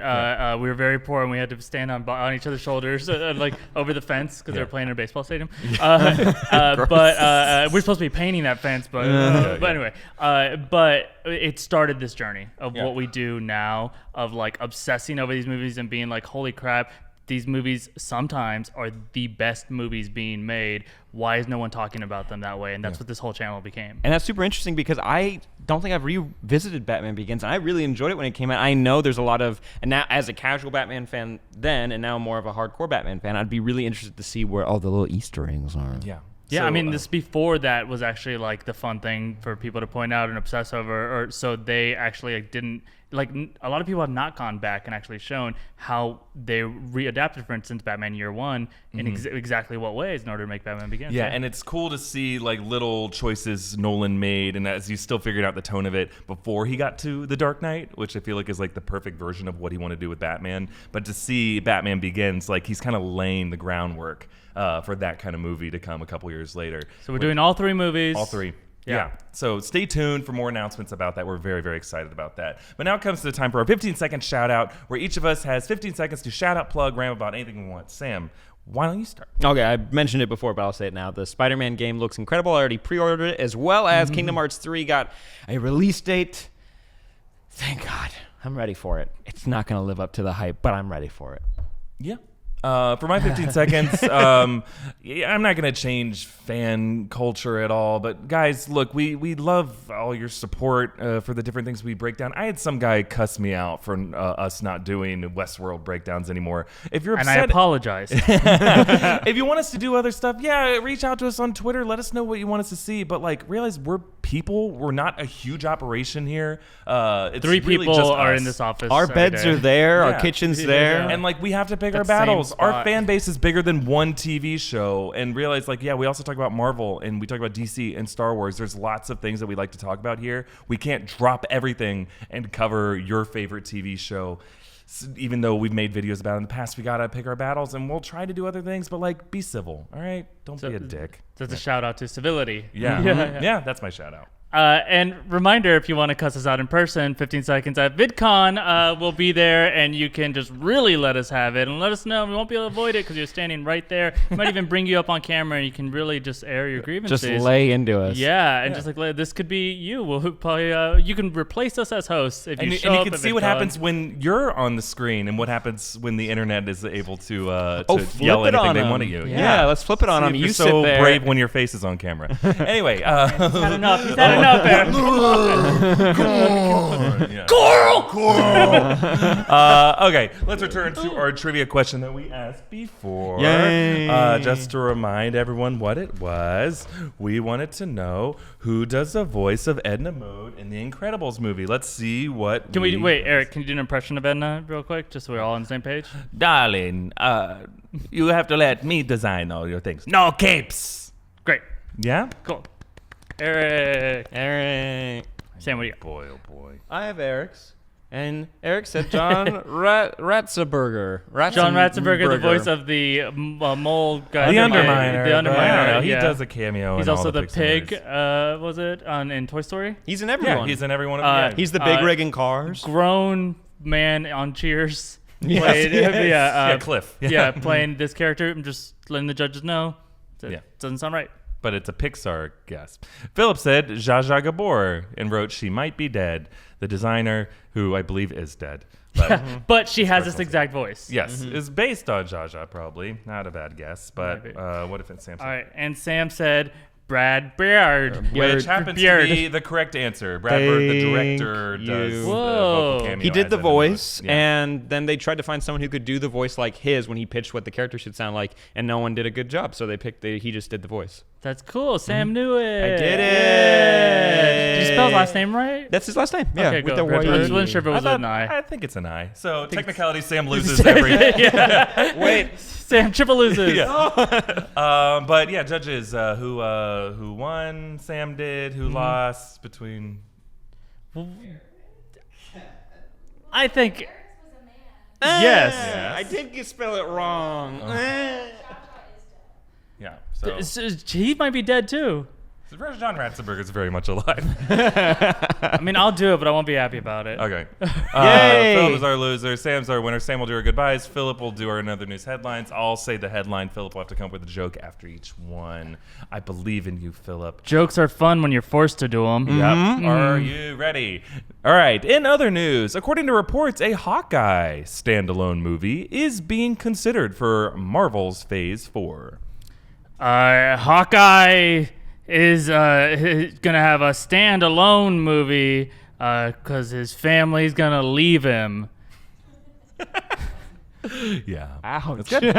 We were very poor and we had to stand on each other's shoulders like over the fence because they were playing in a baseball stadium. But we're supposed to be painting that fence, but anyway. But it started this journey of what we do now, of like obsessing over these movies and being like, holy crap, these movies sometimes are the best movies being made. Why is no one talking about them that way? And that's what this whole channel became. And that's super interesting because I don't think I've revisited Batman Begins, and I really enjoyed it when it came out. I know there's a lot of, and now as a casual Batman fan then, and now more of a hardcore Batman fan, I'd be really interested to see where all the little Easter eggs are. Yeah. Yeah, So, I mean, this before that was actually like the fun thing for people to point out and obsess over, or so they actually like, didn't like. A lot of people have not gone back and actually shown how they readapted, for instance, Batman Year One in exactly what ways in order to make Batman Begins. Yeah, and it's cool to see like little choices Nolan made, and as you still figured out the tone of it before he got to The Dark Knight, which I feel like is like the perfect version of what he wanted to do with Batman. But to see Batman Begins, like he's kind of laying the groundwork for that kind of movie to come a couple years later. So we're doing all three movies. All three. Yeah. So stay tuned for more announcements about that. We're very, very excited about that. But now it comes to the time for our 15-second shout out, where each of us has 15 seconds to shout out, plug, rant about anything we want. Sam, why don't you start? Okay, I mentioned it before, but I'll say it now. The Spider-Man game looks incredible. I already pre-ordered it, as well as Kingdom Hearts 3 got a release date. Thank God. I'm ready for it. It's not going to live up to the hype, but I'm ready for it. Yeah. For my 15 seconds, yeah, I'm not going to change fan culture at all. But guys, look, we love all your support for the different things we break down. I had some guy cuss me out for us not doing Westworld breakdowns anymore. If you're upset, And I apologize. if you want us to do other stuff, yeah, reach out to us on Twitter. Let us know what you want us to see. But like, realize we're people. We're not a huge operation here. It's 3 really people just are us. in this office. Our every beds day. are there. Yeah. Our kitchen's there. And like we have to pick our That same battles. Our spot. fan base is bigger than one TV show. And realize like, yeah, we also talk about Marvel and we talk about DC and Star Wars. There's lots of things that we like to talk about here. We can't drop everything and cover your favorite TV show. Even though we've made videos about it in the past, we gotta pick our battles and we'll try to do other things, but like be civil, all right? Don't be a dick. That's a shout out to civility. Yeah. Yeah, that's my shout out. And reminder, if you want to cuss us out in person, 15 seconds at VidCon, we'll be there, and you can just really let us have it and let us know. We won't be able to avoid it because you're standing right there. We might even bring you up on camera, and you can really just air your grievances. Just lay into us. Yeah, and just like this could be you. We'll probably you can replace us as hosts if you show and you up can at see what VidCon. happens when you're on the screen and what happens when the internet is able to flip yell it anything on they 'em. want at you. Yeah, let's flip it on See them. if You you're sit so there. brave when your face is on camera. Anyway, He's had enough. He's had enough, Aaron. Coral. Okay, let's return to our trivia question that we asked before. Yay. Just to remind everyone what it was, we wanted to know who does the voice of Edna Mode in the Incredibles movie. Let's see what. Can we wait, Eric? Can you do an impression of Edna real quick, just so we're all on the same page? Darling, you have to let me design all your things. No capes. Great, Yeah. cool. Eric, Sam, what do you got? Boy, oh boy. I have Eric's. And Eric said John Ratzenberger. John Ratzenberger, the voice of the mole guy. The Underminer. The Underminer. Yeah, he yeah. does a cameo. He's in also all the Pixar pig. movies. Was it in Toy Story? He's in Yeah, everyone. he's in every one of them. Yeah. He's the big rig in Cars. Grown man on Cheers. Yes, Played- yes. Yeah, Cliff. Yeah, playing this character. I'm just letting the judges know. That Yeah. doesn't sound right. But it's a Pixar guess. Philip said Zsa Zsa Gabor and wrote She Might Be Dead, the designer who I believe is dead. But But she has this exact voice. yes, is based on Zsa Zsa probably. Not a bad guess, but Maybe. what if it's Samson? All right, and Sam said Brad Beard. Which happens Beard. to be the correct answer. Brad Bird, the director, Thank does you. the Whoa. vocal cameo. He did as the Edna Mode. voice, Yeah. and then they tried to find someone who could do the voice like his when he pitched what the character should sound like, and no one did a good job, so they picked. He just did the voice. That's cool. Sam knew it. I did it. Yeah. Did you spell his last name right? That's his last name. Yeah, Okay, with go. the I just Y. wasn't sure if it was an I. I think it's an I. So technicality, Sam loses every. Wait, Sam triple loses. But yeah, judges who won. Sam did. Who lost between? I think. Eric's was a man. Yes. I did spell it wrong. Yeah. So He might be dead too. John Ratzenberger is very much alive. I mean, I'll do it, but I won't be happy about it. Okay. Yay! Philip is our loser. Sam's our winner. Sam will do our goodbyes. Philip will do our another news headlines. I'll say the headline. Philip will have to come up with a joke after each one. I believe in you, Philip. Jokes are fun when you're forced to do them. Yep. Are you ready? All right. In other news, according to reports, a Hawkeye standalone movie is being considered for Marvel's Phase 4. Hawkeye is gonna have a standalone movie because his family's gonna leave him. Yeah. Ouch. Okay.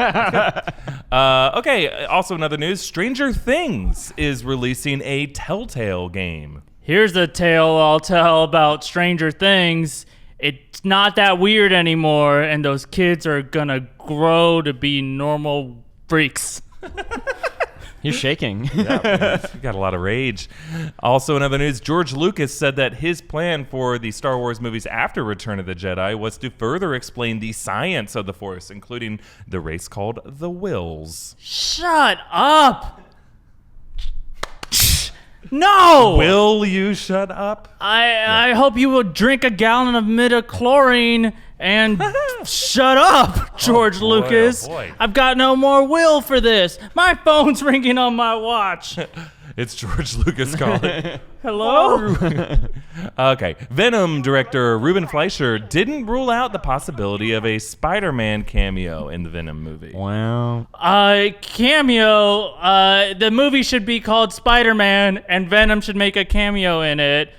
Also, in other news, Stranger Things is releasing a Telltale game. Here's a tale I'll tell about Stranger Things. It's not that weird anymore, and those kids are gonna grow to be normal freaks. You're shaking. Yeah, we got a lot of rage. Also, in other news, George Lucas said that his plan for the Star Wars movies after Return of the Jedi was to further explain the science of the Force, including the race called the Wills. Shut up! No! Will you shut up? I hope you will drink a gallon of midichlorian and shut up, George boy, Lucas. oh boy. I've got no more will for this. My phone's ringing on my watch. It's George Lucas calling. Hello? Okay. Venom director Ruben Fleischer didn't rule out the possibility of a Spider-Man cameo in the Venom movie. Wow. Cameo. The movie should be called Spider-Man, and Venom should make a cameo in it.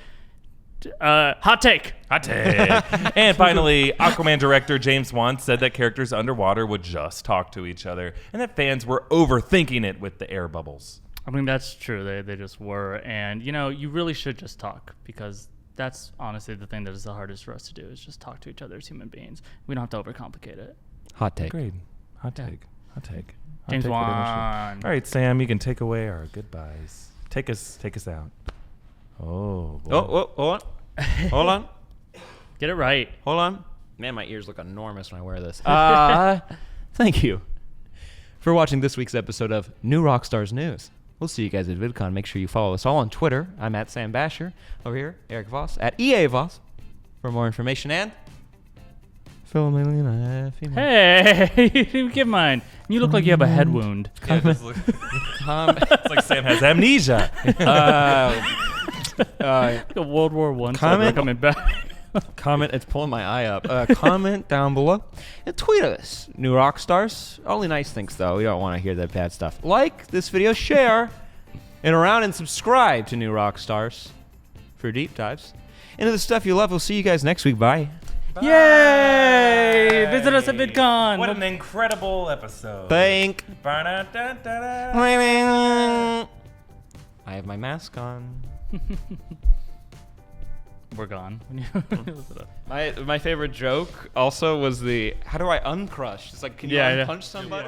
Hot take. Hot take. And finally, Aquaman director James Wan said that characters underwater would just talk to each other, and that fans were overthinking it with the air bubbles. I mean, that's true. They just were. And, you really should just talk, because that's honestly the thing that is the hardest for us to do, is just talk to each other as human beings. We don't have to overcomplicate it. Hot take. Agreed. Hot take. Hot take. James Wan. All right, Sam, you can take away our goodbyes. Take us out. Oh, boy. Oh, hold on. Hold on. Get it right. Hold on. Man, my ears look enormous when I wear this. Thank you for watching this week's episode of New Rockstars News. We'll see you guys at VidCon. Make sure you follow us all on Twitter. I'm at Sam Bashor. Over here, Erik Voss at EA Voss for more information. And Wilhelmina Ebbeson. Hey, you didn't give mine. You look like you have a head wound. Yeah, it's like Sam has amnesia. Like a World War I soldier Comment? coming back. Comment. It's pulling my eye up. Comment down below and tweet us. New Rockstars. Only nice things, though. We don't want to hear that bad stuff. Like this video, share, and around and subscribe to New Rockstars for deep dives into the stuff you love. We'll see you guys next week. Bye. Bye. Yay! Visit us at VidCon. What an incredible episode. Thank. Ba-da-da-da-da. I have my mask on. We're gone. My favorite joke also was the how do I uncrush? It's like, can you Yeah, punch somebody?